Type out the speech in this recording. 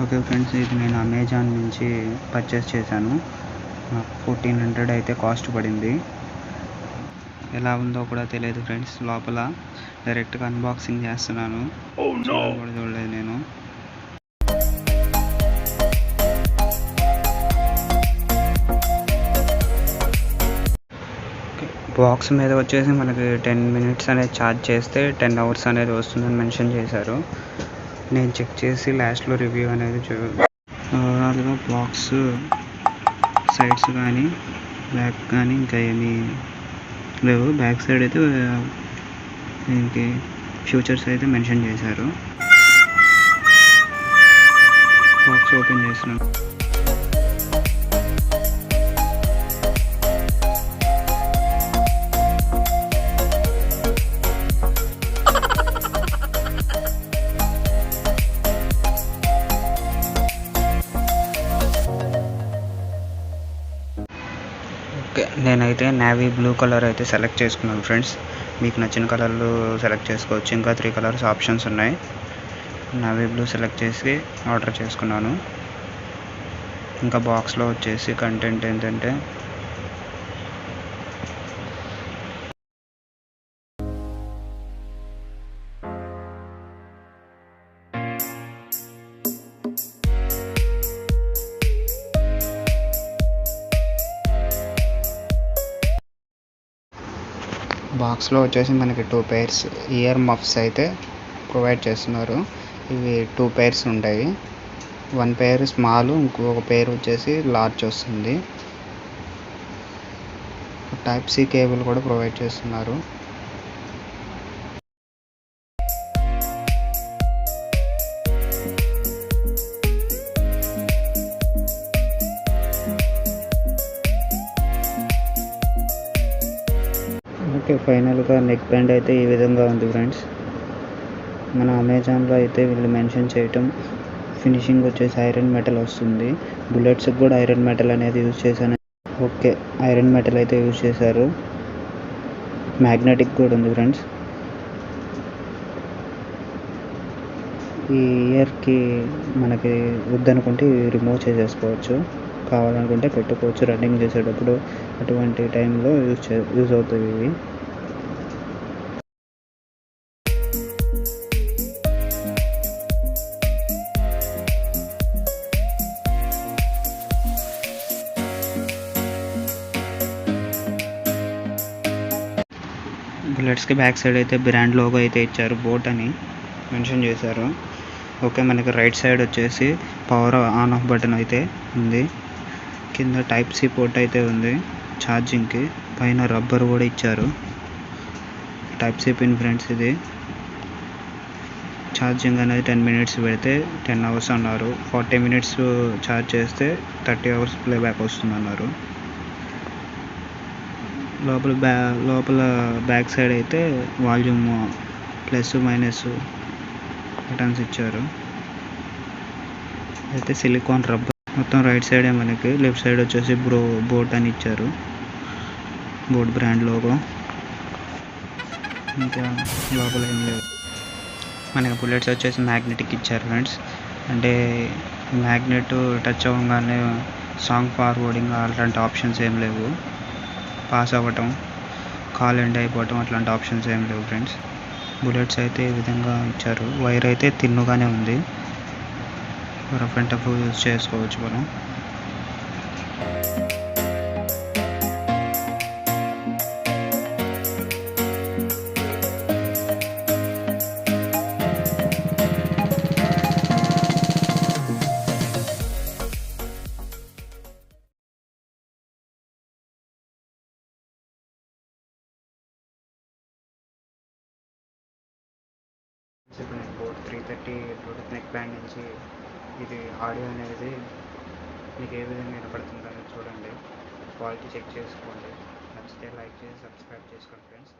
Okay friends, ఇది నేను Amazon నుంచి పర్చేస్ చేశాను. నాకు 1400 అయితే కాస్ట్ పడింది. ఎలా ఉందో కూడా తెలియదు ఫ్రెండ్స్. లోపల డైరెక్ట్గా అన్బాక్సింగ్ చేస్తున్నాను. కూడా చూడలేదు నేను. బాక్స్ మీద వచ్చేసి మనకి 10 మినిట్స్ అనేది ఛార్జ్ చేస్తే 10 అవర్స్ అనేది వస్తుందని మెన్షన్ చేశారు. నేను చెక్ చేసి లాస్ట్లో రివ్యూ అనేది ఓవరాల్గా బాక్స్ సైడ్స్ కానీ బ్యాక్ కానీ ఇంకా ఏమీ లేవు. బ్యాక్ సైడ్ అయితే దీనికి ఫ్యూచర్స్ అయితే మెన్షన్ చేశారు. బాక్స్ ఓపెన్ చేస్తున్నాను. ఓకే, నేనైతే నేవీ బ్లూ కలర్ అయితే సెలెక్ట్ చేసుకున్నాను ఫ్రెండ్స్. మీకు నచ్చిన కలర్లు సెలెక్ట్ చేసుకోవచ్చు. ఇంకా 3 కలర్స్ ఆప్షన్స్ ఉన్నాయి. నేవీ బ్లూ సెలెక్ట్ చేసి ఆర్డర్ చేసుకున్నాను. ఇంకా బాక్స్లో వచ్చేసి కంటెంట్ ఏంటంటే బాక్స్లో వచ్చేసి మనకి 2 pairs ఇయర్ మఫ్స్ అయితే ప్రొవైడ్ చేస్తున్నారు. ఇవి 2 pairs ఉంటాయి. 1 pair స్మాల్, ఇంకొక పేర్ వచ్చేసి లార్జ్ వస్తుంది. టైప్ సి కేబుల్ కూడా ప్రొవైడ్ చేస్తున్నారు. ఓకే, ఫైనల్గా నెక్ బ్యాండ్ అయితే ఈ విధంగా ఉంది ఫ్రెండ్స్. మన అమెజాన్లో అయితే వీళ్ళు మెన్షన్ చేయటం ఫినిషింగ్ వచ్చేసి ఐరన్ మెటల్ వస్తుంది. బుల్లెట్స్కి కూడా ఐరన్ మెటల్ అనేది యూజ్ చేశాను. ఓకే, ఐరన్ మెటల్ అయితే యూజ్ చేశారు. మ్యాగ్నెటిక్ కూడా ఉంది ఫ్రెండ్స్. ఈ ఇయర్కి మనకి వద్దనుకుంటే రిమూవ్ చేసేసుకోవచ్చు, కావాలనుకుంటే పెట్టుకోవచ్చు. రన్నింగ్ చేసేటప్పుడు అటువంటి టైంలో యూజ్ అవుతాయి ఇవి. బుల్లెట్స్కి బ్యాక్ సైడ్ అయితే బ్రాండ్ లోగో అయితే ఇచ్చారు. బోట్ అని మెన్షన్ చేశారు. ఓకే, మనకి రైట్ సైడ్ వచ్చేసి పవర్ ఆన్ ఆఫ్ బటన్ అయితే ఉంది. కింద టైప్ సి పోర్ట్ అయితే ఉంది ఛార్జింగ్కి. పైన రబ్బర్ కూడా ఇచ్చారు. Type C pin friends. ఇది ఛార్జింగ్ అనేది 10 మినిట్స్ పెడితే 10 అవర్స్ అన్నారు. 40 మినిట్స్ ఛార్జ్ చేస్తే 30 అవర్స్ ప్లేబ్యాక్ వస్తుంది అన్నారు. లోపల బ్యాక్ సైడ్ అయితే వాల్యూమ్ ప్లస్ మైనస్ బటన్స్ ఇచ్చారు. అయితే సిలికాన్ రబ్బర్. మొత్తం రైట్ సైడే మనకి, లెఫ్ట్ సైడ్ వచ్చేసి బోట్ అని ఇచ్చారు. Boat brand logo. ఇంకా లోపల ఏం లేవు. మనకి బుల్లెట్స్ వచ్చేసి మ్యాగ్నెటిక్ ఇచ్చారు ఫ్రెండ్స్. అంటే మ్యాగ్నెట్ టచ్ అవ్వగానే సాంగ్ ఫార్వర్డింగ్ అలాంటి ఆప్షన్స్ ఏం లేవు. పాస్ అవ్వటం, కాల్ ఎండ్ అయిపోవటం అట్లాంటి ఆప్షన్స్ ఏం లేవు ఫ్రెండ్స్. బుల్లెట్స్ అయితే ఈ విధంగా ఇచ్చారు. వైర్ అయితే తిన్నుగానే ఉంది. రఫ్ అండ్ టఫ్ యూజ్ చేసుకోవచ్చు మనం. ఇప్పుడు నేను బోట్ 330 బ్లూటూత్ నెక్ బ్యాండ్ నుంచి ఇది ఆడియో అనేది మీకు ఏ విధంగా వినపడుతుందో చూడండి. క్వాలిటీ చెక్ చేసుకోండి. నచ్చితే లైక్ చేసి సబ్స్క్రైబ్ చేసుకోండి ఫ్రెండ్స్.